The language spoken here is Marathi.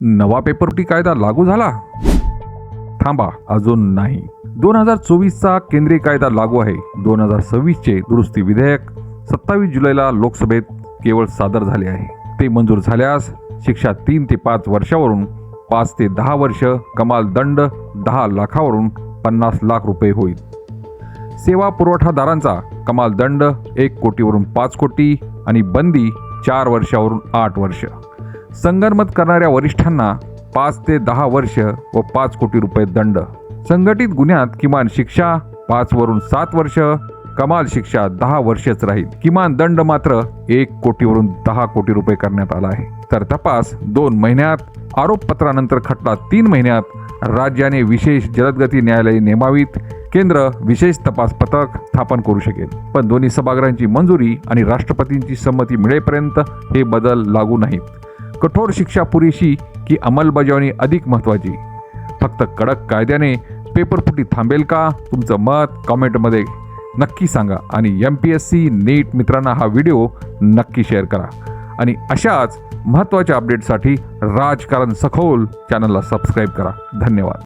नवा पेपरफुटी कायदा लागू झाला? थांबा, अजून नाही. 2024चा केंद्रीय कायदा लागू आहे. 2026चे दुरुस्ती विधेयक 27 जुलैला लोकसभेत केवळ सादर झाले आहे. ते मंजूर झाल्यास शिक्षा 3 ते 5 वर्षावरून 5 ते 10 वर्ष, कमाल दंड 10 लाखावरून 50 लाख रुपये होईल. सेवा पुरवठादारांचा कमाल दंड 1 कोटीवरून 5 कोटी आणि बंदी 4 वर्षावरून 8 वर्ष. संगनमत करणाऱ्या वरिष्ठांना 5 ते 10 वर्ष व 5 कोटी रुपये दंड. संघटित गुन्ह्यात किमान शिक्षा 5 वरून 7 वर्ष, कमाल शिक्षा 10 वर्षच राहील. किमान दंड मात्र 1 कोटीवरून 10 कोटी रुपये करण्यात आला आहे. तर तपास 2 महिन्यात, आरोपपत्रानंतर खटला 3 महिन्यात. राज्याने विशेष जलदगती न्यायालये नेमावीत. केंद्र विशेष तपास पथक स्थापन करू शकेल. पण दोन्ही सभागृहांची मंजुरी आणि राष्ट्रपतींची संमती मिळेपर्यंत हे बदल लागू नाहीत. कठोर शिक्षा पुरेशी की अंमलबजावणी अधिक महत्त्वाची? फक्त कडक कायद्याने पेपरफुटी थांबेल का? तुमचं मत कमेंटमध्ये नक्की सांगा आणि MPSC नीट मित्रांना हा व्हिडिओ नक्की शेअर करा. आणि अशाच महत्त्वाच्या अपडेटसाठी राजकारण सखोल चॅनलला सबस्क्राईब करा. धन्यवाद.